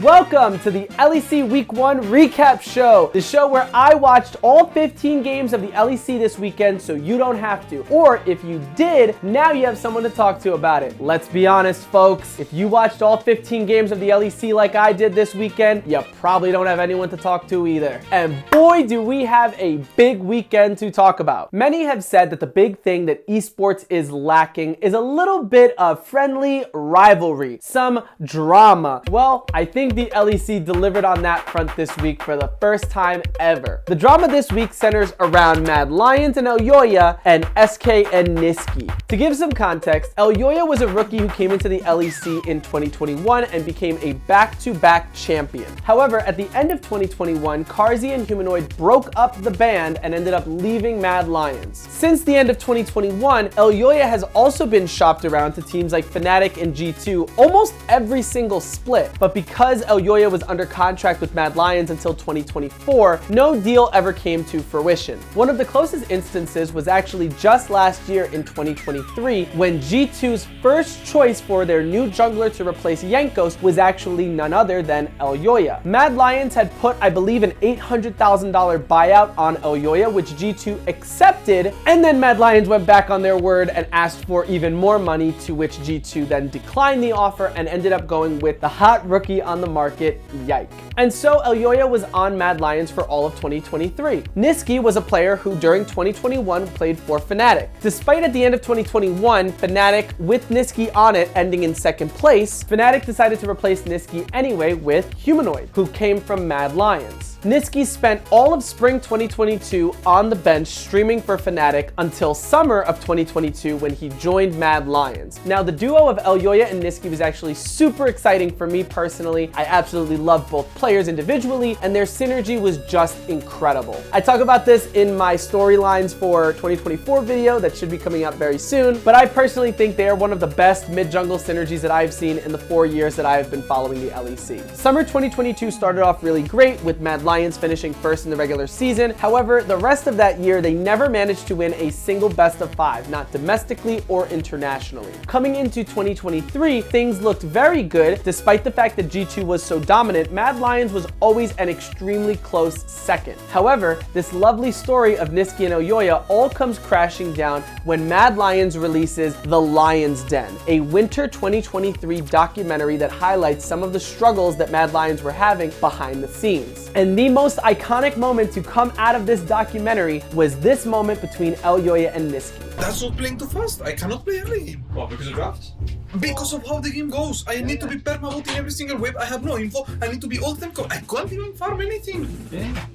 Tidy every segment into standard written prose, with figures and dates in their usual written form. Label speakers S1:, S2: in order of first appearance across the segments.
S1: Welcome to the LEC Week 1 Recap Show, the show where I watched all 15 games of the LEC this weekend so you don't have to. Or if you did, now you have someone to talk to about it. Let's be honest, folks, if you watched all 15 games of the LEC like I did this weekend, you probably don't have anyone to talk to either. And boy, do we have a big weekend to talk about. Many have said that the big thing that esports is lacking is a little bit of friendly rivalry, some drama. Well, I think the LEC delivered on that front this week for the first time ever. The drama this week centers around Mad Lions and Elyoya and SK and Nisqy. To give some context, Elyoya was a rookie who came into the LEC in 2021 and became a back-to-back champion. However, at the end of 2021, Carzzy and Humanoid broke up the band and ended up leaving Mad Lions. Since the end of 2021, Elyoya has also been shopped around to teams like Fnatic and G2 almost every single split, but because Elyoya was under contract with Mad Lions until 2024, no deal ever came to fruition. One of the closest instances was actually just last year in 2023, when G2's first choice for their new jungler to replace Jankos was actually none other than Elyoya. Mad Lions had put, I believe, an $800,000 buyout on Elyoya, which G2 accepted, and then Mad Lions went back on their word and asked for even more money, to which G2 then declined the offer and ended up going with the hot rookie on the market, Yike. And so Elyoya was on Mad Lions for all of 2023. Nisqy was a player who during 2021 played for Fnatic. Despite at the end of 2021, Fnatic with Nisqy on it ending in second place, Fnatic decided to replace Nisqy anyway with Humanoid, who came from Mad Lions. Nisqy spent all of spring 2022 on the bench streaming for Fnatic until summer of 2022 when he joined Mad Lions. Now, the duo of Elyoya and Nisqy was actually super exciting for me personally. I absolutely love both players individually, and their synergy was just incredible. I talk about this in my storylines for 2024 video that should be coming out very soon, but I personally think they are one of the best mid-jungle synergies that I've seen in the 4 years that I have been following the LEC. Summer 2022 started off really great with Mad Lions finishing first in the regular season. However, the rest of that year, they never managed to win a single best of 5, not domestically or internationally. Coming into 2023, things looked very good. Despite the fact that G2 was so dominant, Mad Lions was always an extremely close second. However, this lovely story of Nisqy and Elyoya all comes crashing down when Mad Lions releases The Lion's Den, a winter 2023 documentary that highlights some of the struggles that Mad Lions were having behind the scenes. And the most iconic moment to come out of this documentary was this moment between Elyoya and Nisqy.
S2: That's not playing too fast. I cannot play early game.
S3: What, because of drafts?
S2: Because of how the game goes. I need to be perma-voting every single wave. I have no info. I need to be all time. I can't even farm anything.
S3: Yeah.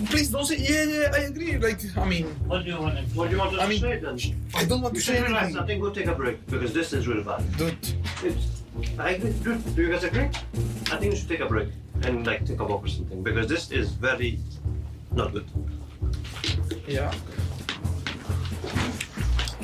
S2: Please don't say, yeah, I agree. Like, I mean...
S4: What do you want to say then?
S2: I don't want to say anything.
S4: I think we'll take a break, because this is really bad.
S2: Dude.
S4: I agree. Dude, do you guys agree? I think we should take a break and like take a walk or something, because this is very not good.
S2: Yeah.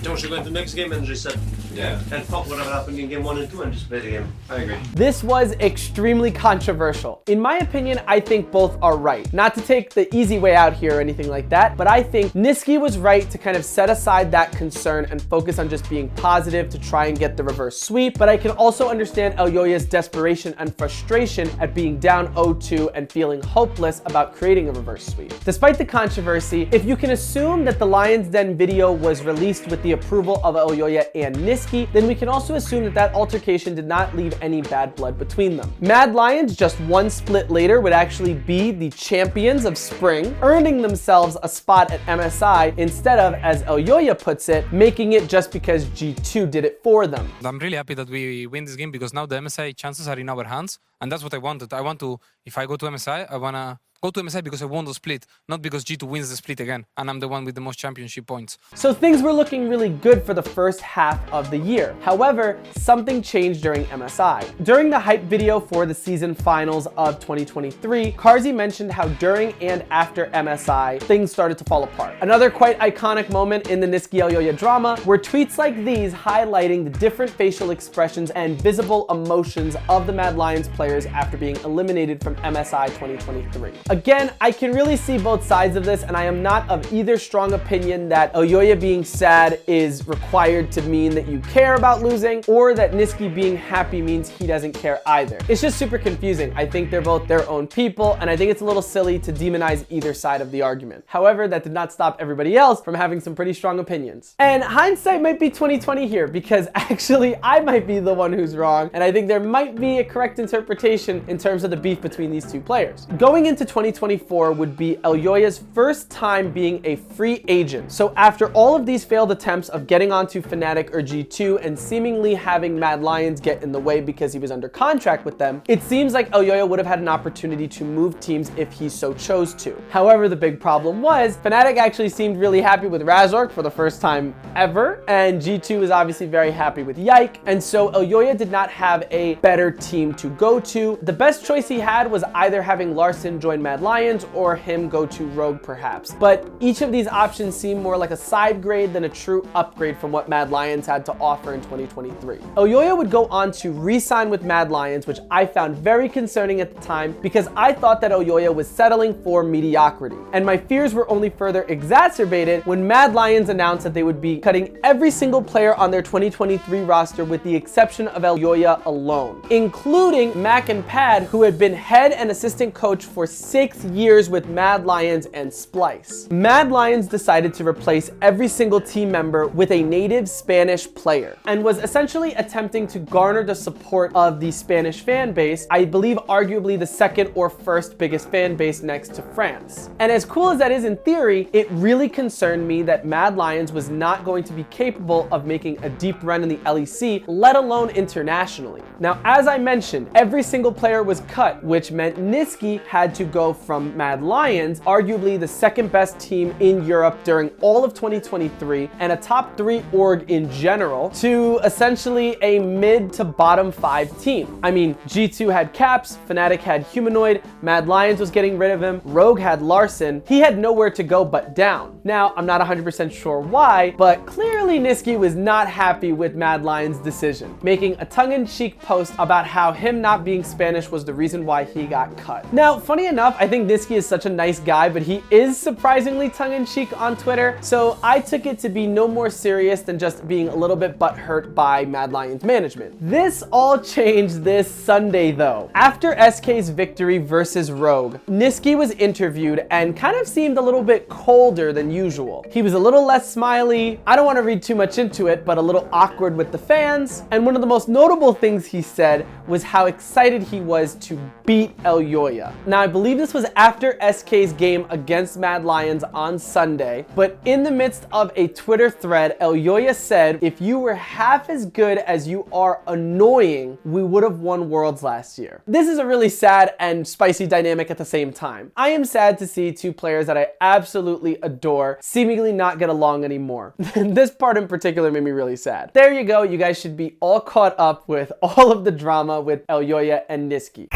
S4: Don't you go into the next game and reset?
S3: Yeah.
S4: And fuck whatever happened in game 1 and 2 and just play the game.
S3: I agree.
S1: This was extremely controversial. In my opinion, I think both are right. Not to take the easy way out here or anything like that, but I think Nisqy was right to kind of set aside that concern and focus on just being positive to try and get the reverse sweep. But I can also understand Elyoya's desperation and frustration at being down 0-2 and feeling hopeless about creating a reverse sweep. Despite the controversy, if you can assume that the Lion's Den video was released with the approval of Elyoya and Nisqy, then we can also assume that that altercation did not leave any bad blood between them. Mad Lions, just one split later, would actually be the champions of spring, earning themselves a spot at MSI instead of, as Elyoya puts it, making it just because G2 did it for them.
S5: I'm really happy that we win this game because now the MSI chances are in our hands, and that's what I wanted. I want to, if I go to MSI, I want to go to MSI because I won the split, not because G2 wins the split again, and I'm the one with the most championship points.
S1: So things were looking really good for the first half of the year. However, something changed during MSI. During the hype video for the season finals of 2023, Carzzy mentioned how during and after MSI, things started to fall apart. Another quite iconic moment in the Nisqy Elyoya drama were tweets like these highlighting the different facial expressions and visible emotions of the Mad Lions players after being eliminated from MSI 2023. Again, I can really see both sides of this, and I am not of either strong opinion that Elyoya being sad is required to mean that you care about losing, or that Nisqy being happy means he doesn't care either. It's just super confusing. I think they're both their own people, and I think it's a little silly to demonize either side of the argument. However, that did not stop everybody else from having some pretty strong opinions. And hindsight might be 2020 here, because actually I might be the one who's wrong, and I think there might be a correct interpretation in terms of the beef between these two players. Going into 2024 would be Elyoya's first time being a free agent. So after all of these failed attempts of getting onto Fnatic or G2 and seemingly having Mad Lions get in the way because he was under contract with them, it seems like Elyoya would have had an opportunity to move teams if he so chose to. However, the big problem was Fnatic actually seemed really happy with Razork for the first time ever, and G2 was obviously very happy with Yike, and so Elyoya did not have a better team to go to. The best choice he had was either having Larson join Mad Lions or him go to Rogue perhaps, but each of these options seemed more like a side grade than a true upgrade from what Mad Lions had to offer in 2023. Elyoya would go on to re-sign with Mad Lions, which I found very concerning at the time because I thought that Elyoya was settling for mediocrity, and my fears were only further exacerbated when Mad Lions announced that they would be cutting every single player on their 2023 roster with the exception of Elyoya alone, including Mac and Pad, who had been head and assistant coach for 6 years with Mad Lions and Splice. Mad Lions decided to replace every single team member with a native Spanish player and was essentially attempting to garner the support of the Spanish fan base, I believe arguably the second or first biggest fan base next to France. And as cool as that is in theory, it really concerned me that Mad Lions was not going to be capable of making a deep run in the LEC, let alone internationally. Now, as I mentioned, every single player was cut, which meant Nisqy had to go from Mad Lions, arguably the second best team in Europe during all of 2023 and a top 3 org in general, to essentially a mid to bottom 5 team. I mean, G2 had Caps, Fnatic had Humanoid, Mad Lions was getting rid of him, Rogue had Larson. He had nowhere to go but down. Now, I'm not 100% sure why, but clearly Nisqy was not happy with Mad Lions' decision, making a tongue-in-cheek post about how him not being Spanish was the reason why he got cut. Now, funny enough, I think Nisqy is such a nice guy, but he is surprisingly tongue-in-cheek on Twitter, so I took it to be no more serious than just being a little bit butthurt by Mad Lions management. This all changed this Sunday though. After SK's victory versus Rogue, Nisqy was interviewed and kind of seemed a little bit colder than usual. He was a little less smiley, I don't want to read too much into it, but a little awkward with the fans, and one of the most notable things he said was how excited he was to beat Elyoya. Now, I believe this was after SK's game against Mad Lions on Sunday, but in the midst of a Twitter thread, Elyoya said, "If you were half as good as you are annoying, we would have won Worlds last year." This is a really sad and spicy dynamic at the same time. I am sad to see two players that I absolutely adore seemingly not get along anymore. This part in particular made me really sad. There you go, you guys should be all caught up with all of the drama with Elyoya and Nisqy.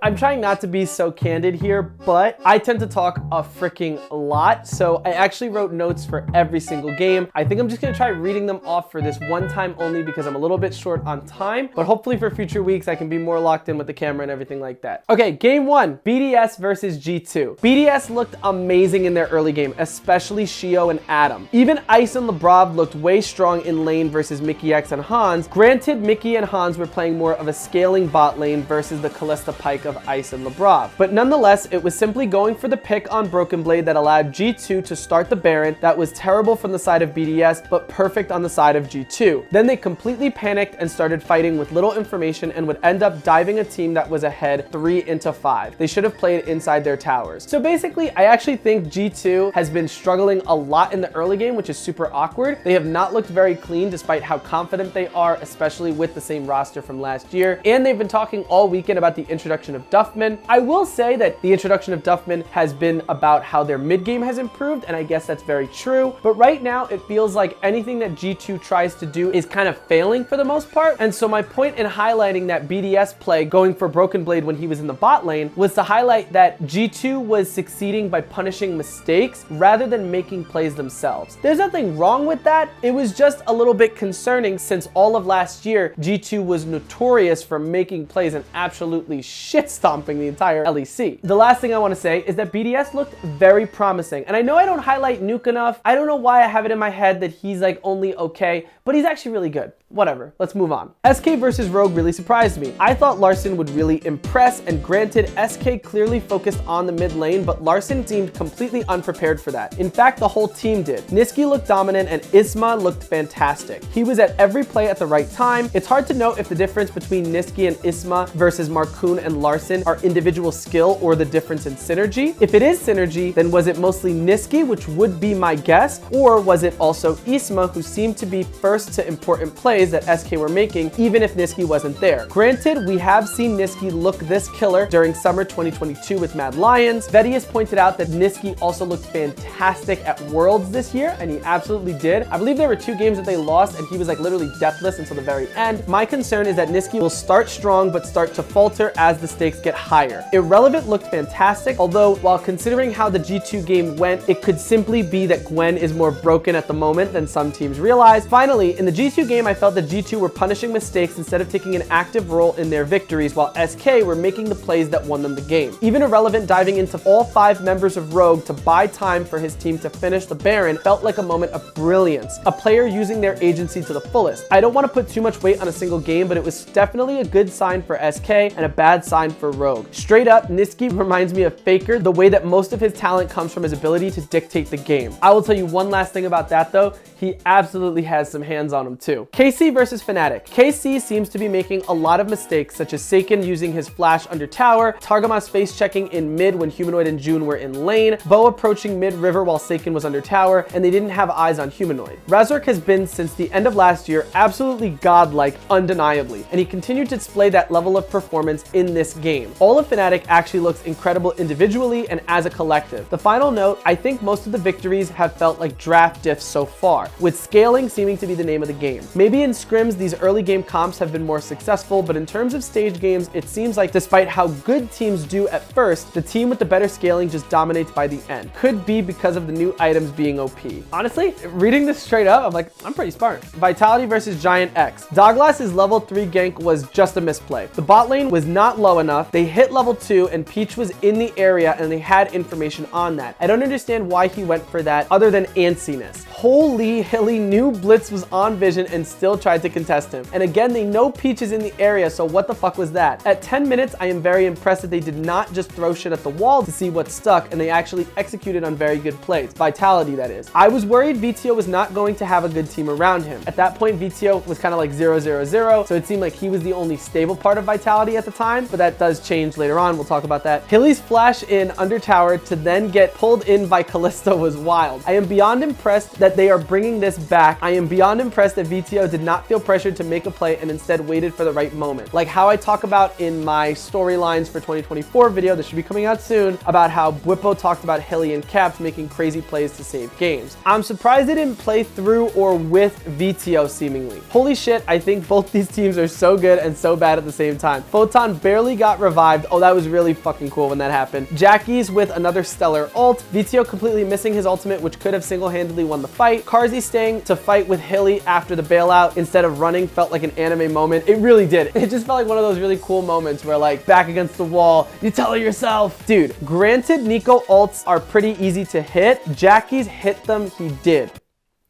S1: I'm trying not to be so candid here, but I tend to talk a freaking lot, so I actually wrote notes for every single game. I think I'm just gonna try reading them off for this one time only because I'm a little bit short on time, but hopefully for future weeks I can be more locked in with the camera and everything like that. Okay, game 1, BDS versus G2. BDS looked amazing in their early game, especially Shio and Adam. Even Ice and Lebrov looked way strong in lane versus Mickey X and Hans. Granted, Mickey and Hans were playing more of a scaling bot lane versus the Kalista Pike of Ice and Lebrov. But nonetheless, it was simply going for the pick on Broken Blade that allowed G2 to start the Baron. That was terrible from the side of BDS, but perfect on the side of G2. Then they completely panicked and started fighting with little information and would end up diving a team that was ahead 3-5. They should have played inside their towers. So basically, I actually think G2 has been struggling a lot in the early game, which is super awkward. They have not looked very clean despite how confident they are, especially with the same roster from last year. And they've been talking all weekend about the introduction of Duffman. I will say that the introduction of Duffman has been about how their mid game has improved, and I guess that's very true. But right now, it feels like anything that G2 tries to do is kind of failing for the most part. And so my point in highlighting that BDS play going for Broken Blade when he was in the bot lane was to highlight that G2 was succeeding by punishing mistakes rather than making plays themselves. There's nothing wrong with that. It was just a little bit concerning since all of last year, G2 was notorious for making plays and absolutely shit stomping the entire LEC. The last thing I want to say is that BDS looked very promising. And I know I don't highlight Nuke enough. I don't know why I have it in my head that he's like only okay, but he's actually really good. Whatever, let's move on. SK versus Rogue really surprised me. I thought Larssen would really impress, and granted, SK clearly focused on the mid lane, but Larssen seemed completely unprepared for that. In fact, the whole team did. Nisqy looked dominant and Isma looked fantastic. He was at every play at the right time. It's hard to know if the difference between Nisqy and Isma versus Markoon and Larssen are individual skill or the difference in synergy. If it is synergy, then was it mostly Nisqy, which would be my guess, or was it also Isma, who seemed to be first to important plays that SK were making, even if Nisqy wasn't there? Granted, we have seen Nisqy look this killer during summer 2022 with Mad Lions. Vedius pointed out that Nisqy also looked fantastic at Worlds this year, and he absolutely did. I believe there were 2 games that they lost, and he was like literally deathless until the very end. My concern is that Nisqy will start strong, but start to falter as the stakes get higher. Irrelevant looked fantastic, although while considering how the G2 game went, it could simply be that Gwen is more broken at the moment than some teams realize. Finally, in the G2 game, I felt that G2 were punishing mistakes instead of taking an active role in their victories, while SK were making the plays that won them the game. Even Irrelevant diving into all 5 members of Rogue to buy time for his team to finish the Baron felt like a moment of brilliance, a player using their agency to the fullest. I don't want to put too much weight on a single game, but it was definitely a good sign for SK and a bad sign for Rogue. Straight up, Nisqy reminds me of Faker, the way that most of his talent comes from his ability to dictate the game. I will tell you one last thing about that though, he absolutely has some hands on him too. KC versus Fnatic. KC seems to be making a lot of mistakes, such as Seiken using his flash under tower, Targamas face checking in mid when Humanoid and June were in lane, Bo approaching mid river while Seiken was under tower, and they didn't have eyes on Humanoid. Razork has been, since the end of last year, absolutely godlike, undeniably, and he continued to display that level of performance in this game. All of Fnatic actually looks incredible individually and as a collective. The final note, I think most of the victories have felt like draft diffs so far, with scaling seeming to be the name of the game. Maybe in scrims, these early game comps have been more successful, but in terms of stage games, it seems like despite how good teams do at first, the team with the better scaling just dominates by the end. Could be because of the new items being OP. Honestly, reading this straight up, I'm like, I'm pretty smart. Vitality versus Giant X. Douglas's level 3 gank was just a misplay. The bot lane was not low enough, they hit level 2, and Peach was in the area and they had information on that. I don't understand why he went for that other than antsiness. Holy Hilly knew Blitz was on vision and still tried to contest him. And again, they know Peach is in the area, so what the fuck was that? At 10 minutes, I am very impressed that they did not just throw shit at the wall to see what stuck, and they actually executed on very good plays. Vitality, that is. I was worried VTO was not going to have a good team around him. At that point, VTO was kind of like 0-0-0, so it seemed like he was the only stable part of Vitality at the time, but that does change later on. We'll talk about that. Hilly's flash in under tower to then get pulled in by Kalista was wild. I am beyond impressed that they are bringing this back. I am beyond impressed that VTO did not feel pressured to make a play and instead waited for the right moment. Like how I talk about in my storylines for 2024 video that should be coming out soon about how Bwipo talked about Hilly and Caps making crazy plays to save games. I'm surprised they didn't play through or with VTO seemingly. Holy shit, I think both these teams are so good and so bad at the same time. Photon barely got revived. Oh, that was really fucking cool when that happened. Jackie's with another stellar ult. VTO completely missing his ultimate, which could have single-handedly won the fight. Carzzy staying to fight with Hilly after the bailout instead of running felt like an anime moment. It really did. It just felt like one of those really cool moments where like back against the wall, you tell her yourself. Dude, granted Nico ults are pretty easy to hit. Jackie's hit them, he did.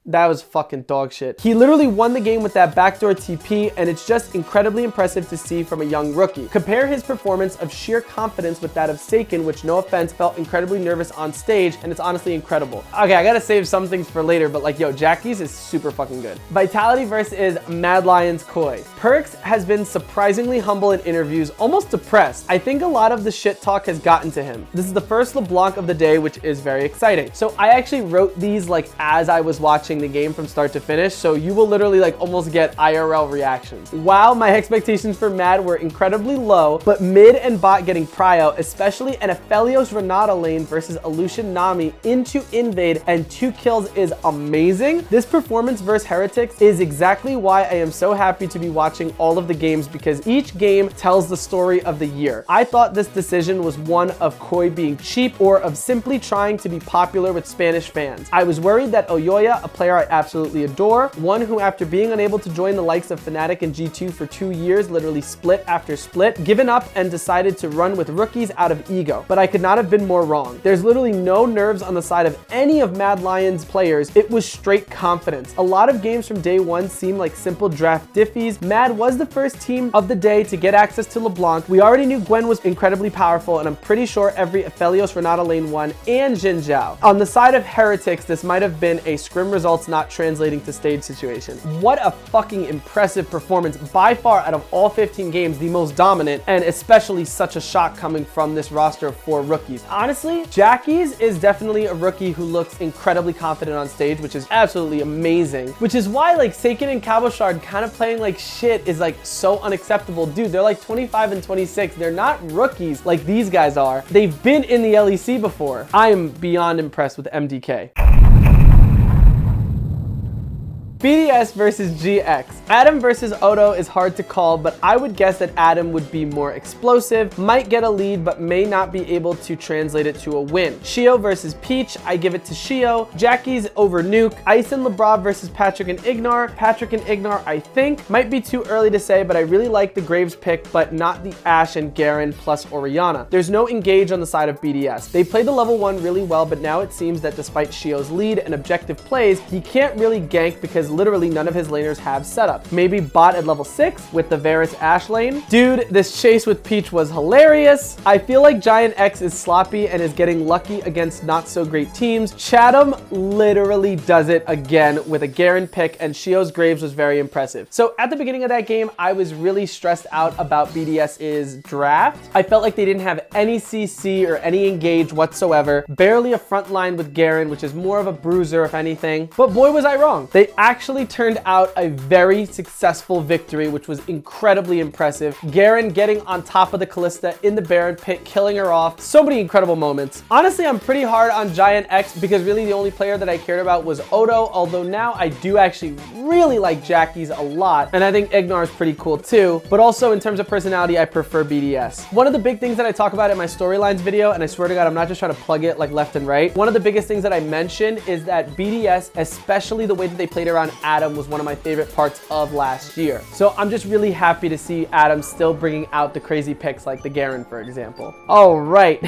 S1: That was fucking dog shit. He literally won the game with that backdoor TP, and it's just incredibly impressive to see from a young rookie. Compare his performance of sheer confidence with that of Seiken, which, no offense, felt incredibly nervous on stage, and it's honestly incredible. Okay, I gotta save some things for later, but like, yo, Jackie's is super fucking good. Vitality versus Mad Lions Koi. Perks has been surprisingly humble in interviews, almost depressed. I think a lot of the shit talk has gotten to him. This is the first LeBlanc of the day, which is very exciting. So I actually wrote these like as I was watching the game from start to finish, so you will literally like almost get IRL reactions. Wow, my expectations for Mad were incredibly low, but mid and bot getting prio, especially an Aphelios Renata lane versus Illusion Nami into invade and 2 kills is amazing. This performance versus Heretics is exactly why I am so happy to be watching all of the games, because each game tells the story of the year. I thought this decision was one of Koi being cheap or of simply trying to be popular with Spanish fans. I was worried that Elyoya, a player player I absolutely adore, one who after being unable to join the likes of Fnatic and G2 for 2 years, literally split after split, given up and decided to run with rookies out of ego. But I could not have been more wrong. There's literally no nerves on the side of any of Mad Lions players. It was straight confidence. A lot of games from day one seemed like simple draft diffies. Mad was the first team of the day to get access to LeBlanc. We already knew Gwen was incredibly powerful, and I'm pretty sure every Aphelios Renata lane won and Jin Zhao. On the side of Heretics, this might have been a scrim results not translating to stage situation. What a fucking impressive performance. By far, out of all 15 games, the most dominant, and especially such a shock coming from this roster of 4 rookies. Honestly, Jackie's is definitely a rookie who looks incredibly confident on stage, which is absolutely amazing. Which is why like Seiken and Cabochard kind of playing like shit is like so unacceptable. Dude, they're like 25 and 26. They're not rookies like these guys are. They've been in the LEC before. I am beyond impressed with MDK. BDS versus GX. Adam versus Odo is hard to call, but I would guess that Adam would be more explosive, might get a lead, but may not be able to translate it to a win. Shio versus Peach, I give it to Shio. Jackie's over Nuke. Ice and LeBron versus Patrick and Ignar. Patrick and Ignar, I think. Might be too early to say, but I really like the Graves pick, but not the Ashe and Garen plus Orianna. There's no engage on the side of BDS. They played the level 1 really well, but now it seems that despite Shio's lead and objective plays, he can't really gank because literally none of his laners have setup. Maybe bot at level 6 with the Varus Ashe lane. Dude, this chase with Peach was hilarious. I feel like Giant X is sloppy and is getting lucky against not so great teams. Chatham literally does it again with a Garen pick, and Shio's Graves was very impressive. So at the beginning of that game, I was really stressed out about BDS's draft. I felt like they didn't have any CC or any engage whatsoever. Barely a front line with Garen, which is more of a bruiser if anything. But boy was I wrong. They actually turned out a very successful victory, which was incredibly impressive. Garen getting on top of the Kalista in the Baron pit, killing her off. So many incredible moments. Honestly, I'm pretty hard on Giant X because really the only player that I cared about was Odo, although now I do actually really like Jackie's a lot, and I think Ignar is pretty cool too, but also in terms of personality, I prefer BDS. One of the big things that I talk about in my storylines video, and I swear to God, I'm not just trying to plug it like left and right, one of the biggest things that I mentioned is that BDS, especially the way that they played around Adam, was one of my favorite parts of last year. So I'm just really happy to see Adam still bringing out the crazy picks like the Garen, for example. All right.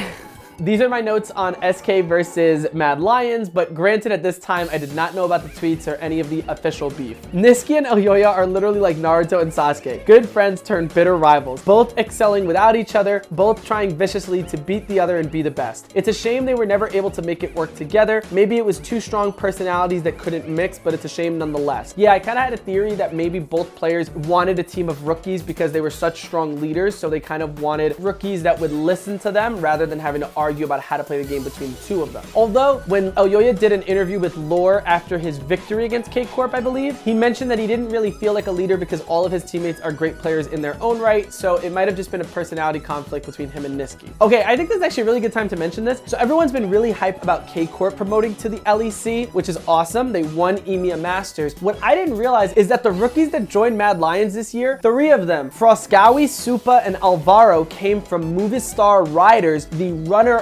S1: These are my notes on SK versus Mad Lions, but granted at this time, I did not know about the tweets or any of the official beef. Nisqy and Elyoya are literally like Naruto and Sasuke. Good friends turned bitter rivals, both excelling without each other, both trying viciously to beat the other and be the best. It's a shame they were never able to make it work together. Maybe it was two strong personalities that couldn't mix, but it's a shame nonetheless. Yeah, I kind of had a theory that maybe both players wanted a team of rookies because they were such strong leaders, so they kind of wanted rookies that would listen to them rather than having to argue about how to play the game between the two of them. Although, when Elyoya did an interview with Lore after his victory against K-Corp, I believe, he mentioned that he didn't really feel like a leader because all of his teammates are great players in their own right, so it might have just been a personality conflict between him and Nisqy. Okay, I think this is actually a really good time to mention this. So everyone's been really hyped about K-Corp promoting to the LEC, which is awesome. They won EMEA Masters. What I didn't realize is that the rookies that joined Mad Lions this year, 3 of them, Froscawi, Supa, and Alvaro, came from Movistar Riders, the runner-ups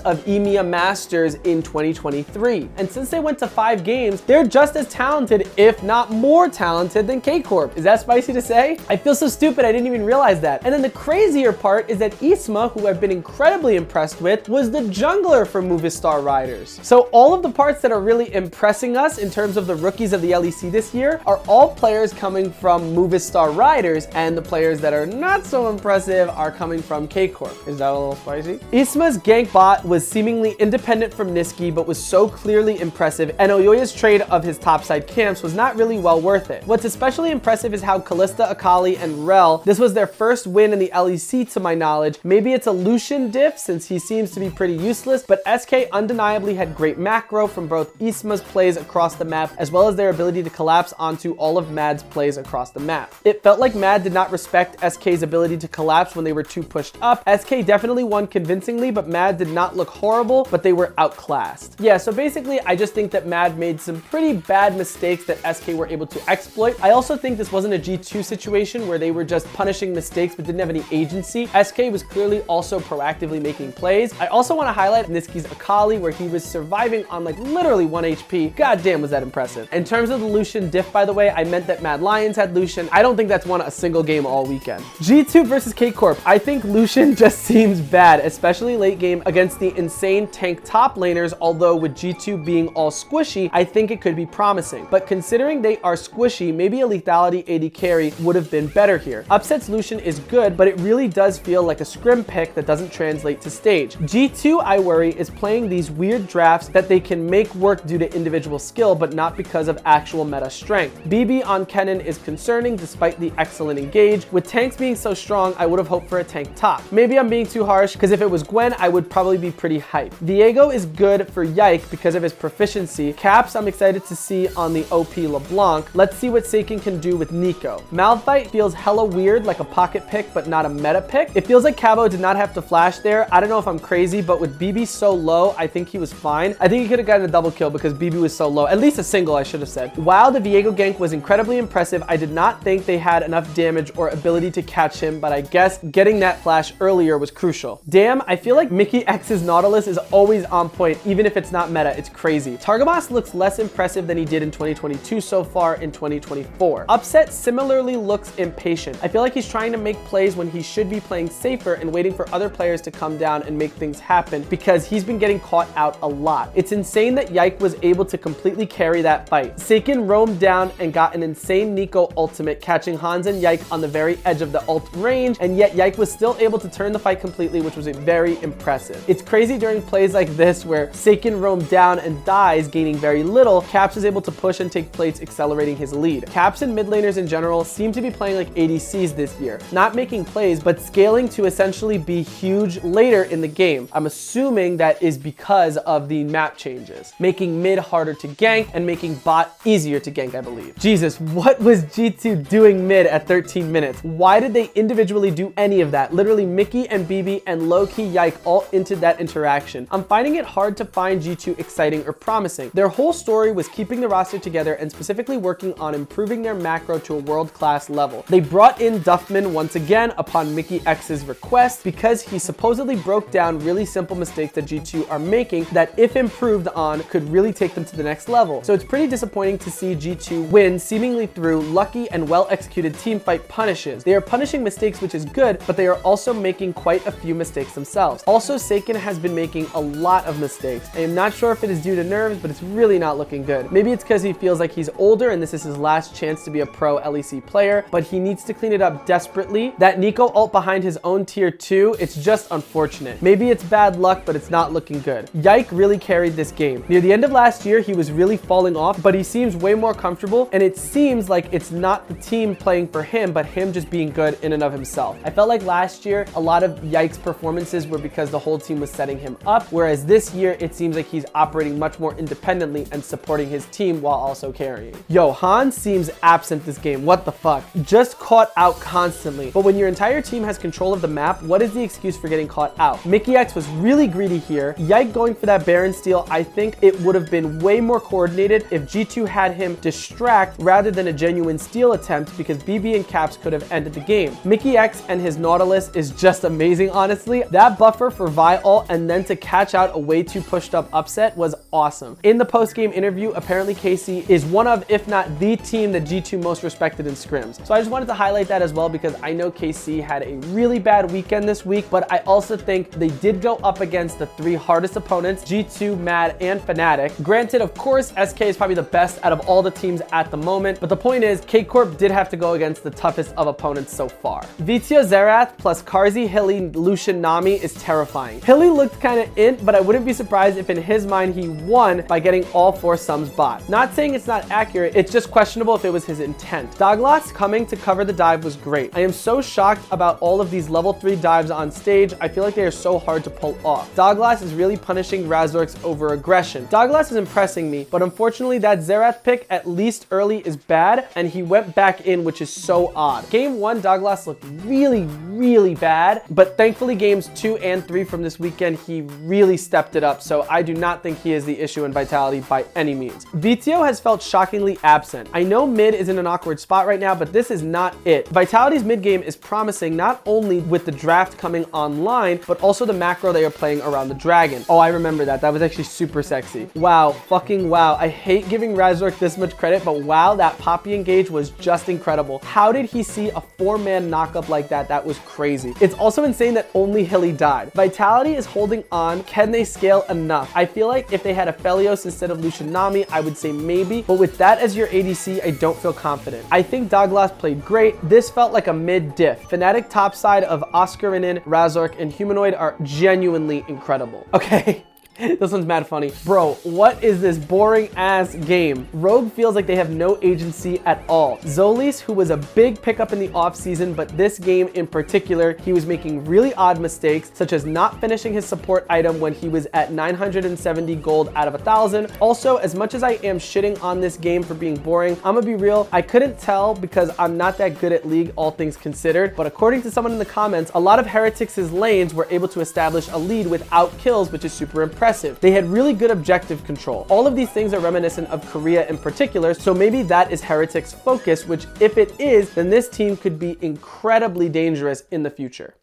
S1: of EMEA Masters in 2023. And since they went to 5 games, they're just as talented, if not more talented than K-Corp. Is that spicy to say? I feel so stupid I didn't even realize that. And then the crazier part is that Isma, who I've been incredibly impressed with, was the jungler for Movistar Riders. So all of the parts that are really impressing us in terms of the rookies of the LEC this year are all players coming from Movistar Riders, and the players that are not so impressive are coming from K-Corp. Is that a little spicy? Isma's gank bot was seemingly independent from Nisqy, but was so clearly impressive, and Elyoya's trade of his topside camps was not really well worth it. What's especially impressive is how Kalista, Akali, and Rel, this was their first win in the LEC to my knowledge. Maybe it's a Lucian diff since he seems to be pretty useless, but SK undeniably had great macro from both Isma's plays across the map as well as their ability to collapse onto all of Mad's plays across the map. It felt like Mad did not respect SK's ability to collapse when they were too pushed up. SK definitely won convincingly, but Mad Mad did not look horrible, but they were outclassed. Yeah, so basically, I just think that Mad made some pretty bad mistakes that SK were able to exploit. I also think this wasn't a G2 situation where they were just punishing mistakes but didn't have any agency. SK was clearly also proactively making plays. I also want to highlight Nisqy's Akali, where he was surviving on like literally 1 HP. God damn, was that impressive. In terms of the Lucian diff, by the way, I meant that Mad Lions had Lucian. I don't think that's won a single game all weekend. G2 versus K-Corp. I think Lucian just seems bad, especially late game against the insane tank top laners, although with G2 being all squishy, I think it could be promising. But considering they are squishy, maybe a lethality AD carry would have been better here. Upset's Lucian is good, but it really does feel like a scrim pick that doesn't translate to stage. G2, I worry, is playing these weird drafts that they can make work due to individual skill, but not because of actual meta strength. BB on Kennen is concerning despite the excellent engage. With tanks being so strong, I would have hoped for a tank top. Maybe I'm being too harsh, because if it was Gwen, I would probably be pretty hyped. Viego is good for Yike because of his proficiency. Caps, I'm excited to see on the OP LeBlanc. Let's see what Seiken can do with Nico. Malphite feels hella weird, like a pocket pick, but not a meta pick. It feels like Cabo did not have to flash there. I don't know if I'm crazy, but with BB so low, I think he was fine. I think he could have gotten a double kill because BB was so low. At least a single, I should have said. While the Viego gank was incredibly impressive, I did not think they had enough damage or ability to catch him, but I guess getting that flash earlier was crucial. Damn, I feel like Mickey X's Nautilus is always on point, even if it's not meta. It's crazy. Targamas looks less impressive than he did in 2022 so far in 2024. Upset similarly looks impatient. I feel like he's trying to make plays when he should be playing safer and waiting for other players to come down and make things happen because he's been getting caught out a lot. It's insane that Yike was able to completely carry that fight. Seiken roamed down and got an insane Nico ultimate, catching Hans and Yike on the very edge of the ult range, and yet Yike was still able to turn the fight completely, which was very impressive. It's crazy during plays like this where Seiken roamed down and dies, gaining very little. Caps is able to push and take plates, accelerating his lead. Caps and mid laners in general seem to be playing like ADCs this year, not making plays, but scaling to essentially be huge later in the game. I'm assuming that is because of the map changes, making mid harder to gank and making bot easier to gank, I believe. Jesus, what was G2 doing mid at 13 minutes? Why did they individually do any of that? Literally Mickey and BB and low-key Yike all into that interaction. I'm finding it hard to find G2 exciting or promising. Their whole story was keeping the roster together and specifically working on improving their macro to a world-class level. They brought in Duffman once again upon Mickey X's request because he supposedly broke down really simple mistakes that G2 are making that, if improved on, could really take them to the next level. So it's pretty disappointing to see G2 win seemingly through lucky and well-executed teamfight punishes. They are punishing mistakes, which is good, but they are also making quite a few mistakes themselves. Also, Seiken has been making a lot of mistakes. I am not sure if it is due to nerves, but it's really not looking good. Maybe it's because he feels like he's older and this is his last chance to be a pro LEC player, but he needs to clean it up desperately. That Nico ult behind his own tier 2, it's just unfortunate. Maybe it's bad luck, but it's not looking good. Yike really carried this game. Near the end of last year, he was really falling off, but he seems way more comfortable, and it seems like it's not the team playing for him, but him just being good in and of himself. I felt like last year, a lot of Yike's performances were because the whole team was setting him up, whereas this year, it seems like he's operating much more independently and supporting his team while also carrying. Yo, Hans seems absent this game. What the fuck? Just caught out constantly. But when your entire team has control of the map, what is the excuse for getting caught out? Mickey X was really greedy here. Yike going for that Baron steal, I think it would have been way more coordinated if G2 had him distract rather than a genuine steal attempt, because BB and Caps could have ended the game. Mickey X and his Nautilus is just amazing, honestly. That buffer for Vi ult and then to catch out a way too pushed up upset was awesome. In the post-game interview, apparently KC is one of, if not the team that G2 most respected in scrims. So I just wanted to highlight that as well because I know KC had a really bad weekend this week, but I also think they did go up against the 3 hardest opponents, G2, Mad, and Fnatic. Granted, of course, SK is probably the best out of all the teams at the moment, but the point is, K-Corp did have to go against the toughest of opponents so far. Vizio Xerath plus Karzi, Hilly, Lucian, Nami is terrifying. Hilly looked kind of int, but I wouldn't be surprised if in his mind he won by getting all 4 sums bot. Not saying it's not accurate, it's just questionable if it was his intent. Douglas coming to cover the dive was great. I am so shocked about all of these level 3 dives on stage. I feel like they are so hard to pull off. Douglas is really punishing Razork's over aggression. Douglas is impressing me, but unfortunately that Xerath pick, at least early, is bad, and he went back in, which is so odd. Game 1, Douglas looked really bad, but thankfully games 2 and 3 from this weekend, he really stepped it up, so I do not think he is the issue in Vitality by any means. Vito has felt shockingly absent. I know mid is in an awkward spot right now, but this is not it. Vitality's mid game is promising not only with the draft coming online, but also the macro they are playing around the dragon. Oh, I remember that. That was actually super sexy. Wow, fucking wow. I hate giving Razork this much credit, but wow, that Poppy engage was just incredible. How did he see a 4-man knockup like that? That was crazy. It's also insane that only Hilly died. Vitality is holding on. Can they scale enough? I feel like if they had a Felios instead of Lucian Nami, I would say maybe, but with that as your ADC, I don't feel confident. I think Douglas played great. This felt like a mid diff. Fnatic topside of Oscarinin, Razork, and Humanoid are genuinely incredible. Okay. This one's mad funny. Bro, what is this boring ass game? Rogue feels like they have no agency at all. Zolis, who was a big pickup in the offseason, but this game in particular, he was making really odd mistakes, such as not finishing his support item when he was at 970 gold out of 1,000. Also, as much as I am shitting on this game for being boring, I'm gonna be real, I couldn't tell because I'm not that good at League, all things considered, but according to someone in the comments, a lot of Heretics' lanes were able to establish a lead without kills, which is super impressive. They had really good objective control. All of these things are reminiscent of Korea in particular, so maybe that is Heretics' focus, which if it is, then this team could be incredibly dangerous in the future.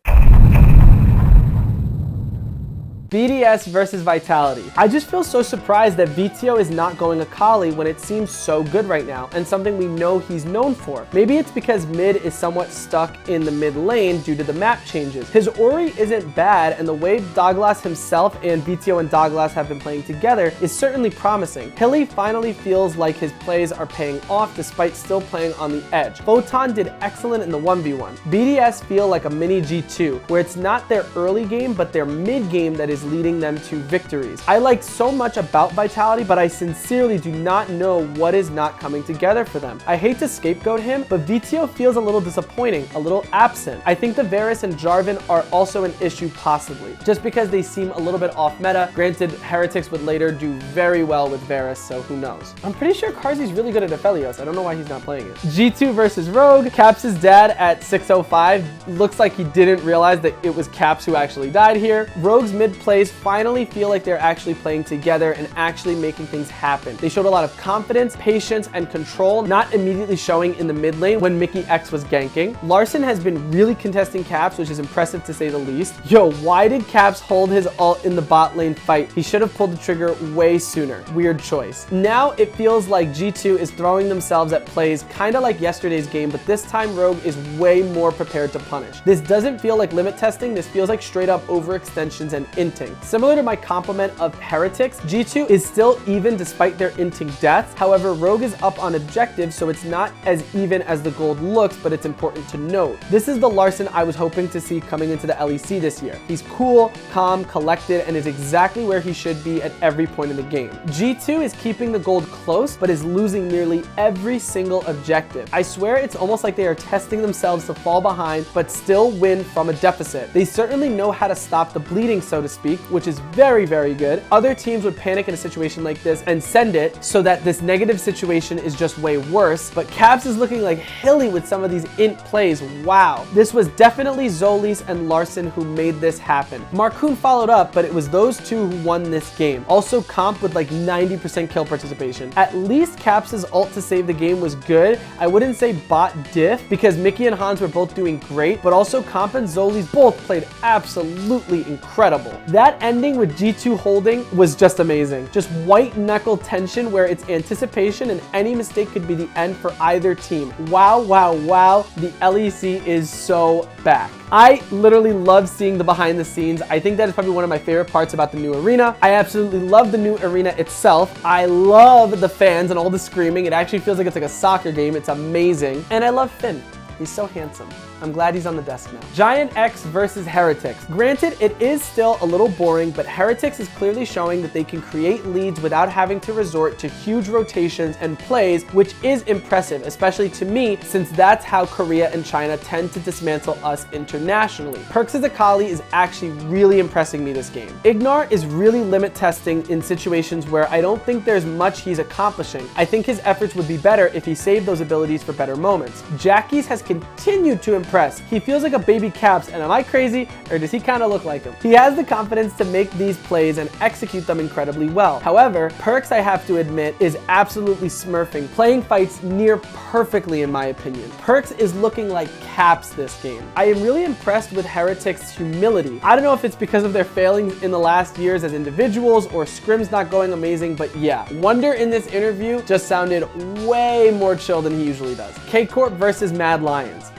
S1: BDS versus Vitality. I just feel so surprised that Vito is not going Akali when it seems so good right now and something we know he's known for. Maybe it's because mid is somewhat stuck in the mid lane due to the map changes. His Ori isn't bad, and the way Douglas himself and Vito and Douglas have been playing together is certainly promising. Hilly finally feels like his plays are paying off despite still playing on the edge. Photon did excellent in the 1v1. BDS feel like a mini G2, where it's not their early game, but their mid game that is leading them to victories. I like so much about Vitality, but I sincerely do not know what is not coming together for them. I hate to scapegoat him, but Vito feels a little disappointing, a little absent. I think the Varus and Jarvan are also an issue possibly, just because they seem a little bit off meta. Granted, Heretics would later do very well with Varus, so who knows. I'm pretty sure Karzi's really good at Aphelios. I don't know why he's not playing it. G2 versus Rogue. Caps' dad at 605 looks like he didn't realize that it was Caps who actually died here. Rogue's mid plays finally feel like they're actually playing together and actually making things happen. They showed a lot of confidence, patience, and control, not immediately showing in the mid lane when Mickey X was ganking. Larson has been really contesting Caps, which is impressive to say the least. Yo, why did Caps hold his ult in the bot lane fight? He should have pulled the trigger way sooner. Weird choice. Now it feels like G2 is throwing themselves at plays kind of like yesterday's game, but this time Rogue is way more prepared to punish. This doesn't feel like limit testing. This feels like straight up overextensions and inting. Similar to my compliment of Heretics, G2 is still even despite their inting deaths. However, Rogue is up on objective, so it's not as even as the gold looks, but it's important to note. This is the Larson I was hoping to see coming into the LEC this year. He's cool, calm, collected, and is exactly where he should be at every point in the game. G2 is keeping the gold close, but is losing nearly every single objective. I swear it's almost like they are testing themselves to fall behind, but still win from a deficit. They certainly know how to stop the bleeding, so to speak, which is very, very good. Other teams would panic in a situation like this and send it so that this negative situation is just way worse, but Caps is looking like Hilly with some of these int plays. Wow. This was definitely Zolis and Larson who made this happen. Marcoon followed up, but it was those two who won this game. Also Comp with like 90% kill participation. At least Caps' ult to save the game was good. I wouldn't say bot diff because Mickey and Hans were both doing great, but also Comp and Zolis both played absolutely incredible. That ending with G2 holding was just amazing. Just white knuckle tension where it's anticipation and any mistake could be the end for either team. Wow, wow, wow. The LEC is so back. I literally love seeing the behind the scenes. I think that is probably one of my favorite parts about the new arena. I absolutely love the new arena itself. I love the fans and all the screaming. It actually feels like it's like a soccer game. It's amazing. And I love Finn. He's so handsome. I'm glad he's on the desk now. Giant X versus Heretics. Granted, it is still a little boring, but Heretics is clearly showing that they can create leads without having to resort to huge rotations and plays, which is impressive, especially to me, since that's how Korea and China tend to dismantle us internationally. Perks' Akali is actually really impressing me this game. Ignar is really limit testing in situations where I don't think there's much he's accomplishing. I think his efforts would be better if he saved those abilities for better moments. Jackie's has continued to impress impressed. He feels like a baby Caps, and am I crazy, or does he kind of look like him? He has the confidence to make these plays and execute them incredibly well. However, Perks, I have to admit, is absolutely smurfing, playing fights near perfectly in my opinion. Perks is looking like Caps this game. I am really impressed with Heretic's humility. I don't know if it's because of their failings in the last years as individuals or scrims not going amazing, but yeah, Wonder in this interview just sounded way more chill than he usually does. K-Corp versus Mad Lions.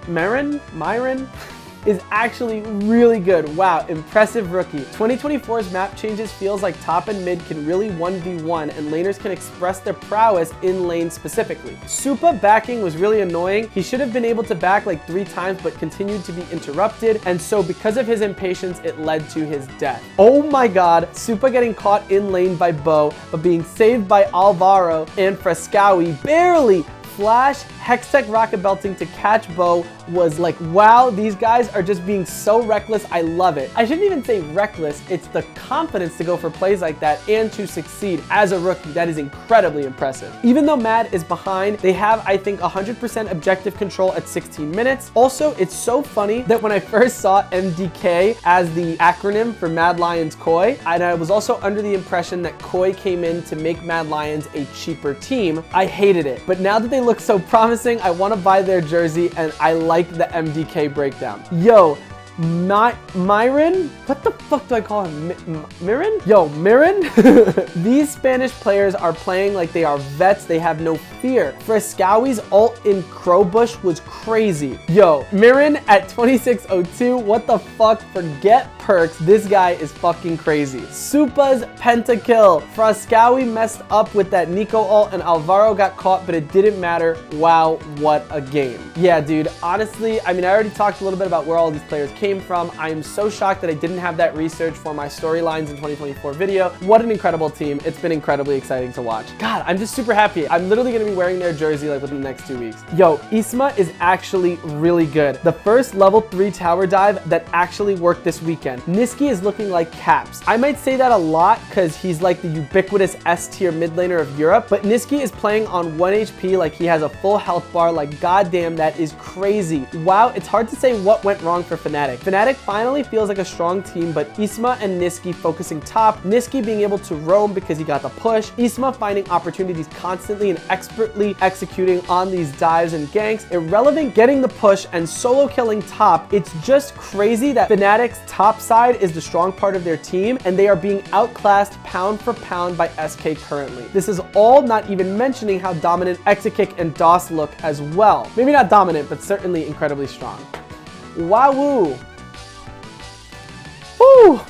S1: Myron is actually really good. Wow, impressive rookie. 2024's map changes feels like top and mid can really 1v1 and laners can express their prowess in lane specifically. Supa backing was really annoying. He should have been able to back like 3 times but continued to be interrupted, and so because of his impatience it led to his death. Oh my god, Supa getting caught in lane by Bo but being saved by Alvaro and Frescawi barely. Flash Hextech rocket belting to catch Bo was like, wow, these guys are just being so reckless. I love it. I shouldn't even say reckless. It's the confidence to go for plays like that and to succeed as a rookie. That is incredibly impressive. Even though Mad is behind, they have, I think, 100% objective control at 16 minutes. Also, it's so funny that when I first saw MDK as the acronym for Mad Lions Koi, and I was also under the impression that Koi came in to make Mad Lions a cheaper team, I hated it. But now that they look so promising, I want to buy their jersey, and I like the MDK breakdown. Yo, Myron? What the fuck do I call him? Miran? Yo, Miran? These Spanish players are playing like they are vets. They have no fear. Frescawi's ult in Crowbush was crazy. Yo, Miran at 2602. What the fuck? Forget Perks. This guy is fucking crazy. Supa's pentakill. Frescawi messed up with that Nico ult and Alvaro got caught, but it didn't matter. Wow, what a game. Yeah, dude, honestly, I mean, I already talked a little bit about where all these players came from. I am so shocked that I didn't have that research for my storylines in 2024 video. What an incredible team. It's been incredibly exciting to watch. God, I'm just super happy. I'm literally gonna be wearing their jersey like within the next 2 weeks. Yo, Isma is actually really good. The first level 3 tower dive that actually worked this weekend. Nisqy is looking like Caps. I might say that a lot because he's like the ubiquitous S tier mid laner of Europe, but Nisqy is playing on 1 HP like he has a full health bar. Like, goddamn, that is crazy. Wow, it's hard to say what went wrong for Fnatic. Fnatic finally feels like a strong team, but Isma and Nisqy focusing top. Nisqy being able to roam because he got the push. Isma finding opportunities constantly and expertly executing on these dives and ganks. Irrelevant getting the push and solo killing top. It's just crazy that Fnatic's top side is the strong part of their team, and they are being outclassed pound for pound by SK currently. This is all not even mentioning how dominant Exakick and DOS look as well. Maybe not dominant, but certainly incredibly strong. Wowoo. Woo!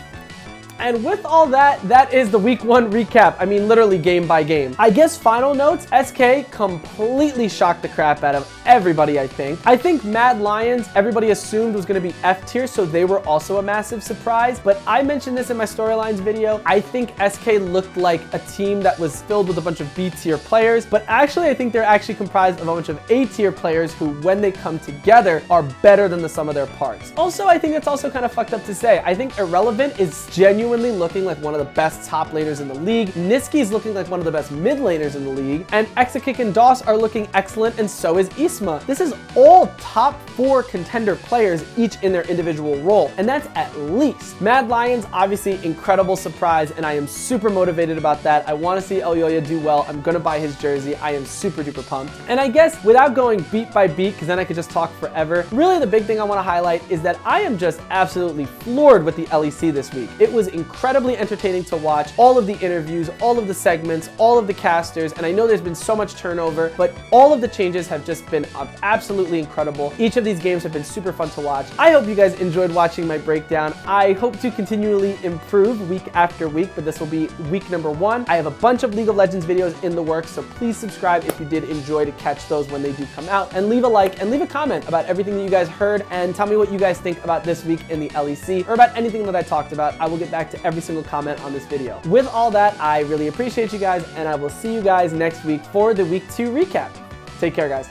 S1: And with all that, that is the week 1 recap. I mean, literally game by game. I guess final notes, SK completely shocked the crap out of everybody, I think. I think Mad Lions, everybody assumed was gonna be F tier, so they were also a massive surprise. But I mentioned this in my storylines video. I think SK looked like a team that was filled with a bunch of B tier players, but actually I think they're actually comprised of a bunch of A tier players who, when they come together, are better than the sum of their parts. Also, I think it's also kind of fucked up to say. I think Irrelevant is genuinely looking like one of the best top laners in the league. Nisqy's looking like one of the best mid laners in the league, and Exakick and DOS are looking excellent, and so is Isma. This is all top 4 contender players, each in their individual role, and that's at least. Mad Lions, obviously incredible surprise, and I am super motivated about that. I want to see Elyoya do well. I'm gonna buy his jersey. I am super duper pumped. And I guess without going beat by beat, because then I could just talk forever, really the big thing I want to highlight is that I am just absolutely floored with the LEC this week. It was incredibly entertaining to watch. All of the interviews, all of the segments, all of the casters, and I know there's been so much turnover, but all of the changes have just been absolutely incredible. Each of these games have been super fun to watch. I hope you guys enjoyed watching my breakdown. I hope to continually improve week after week, but this will be week number 1. I have a bunch of League of Legends videos in the works, so please subscribe if you did enjoy to catch those when they do come out, and leave a like and leave a comment about everything that you guys heard, and tell me what you guys think about this week in the LEC or about anything that I talked about. I will get back to every single comment on this video. With all that, I really appreciate you guys, and I will see you guys next week for the week 2 recap. Take care, guys.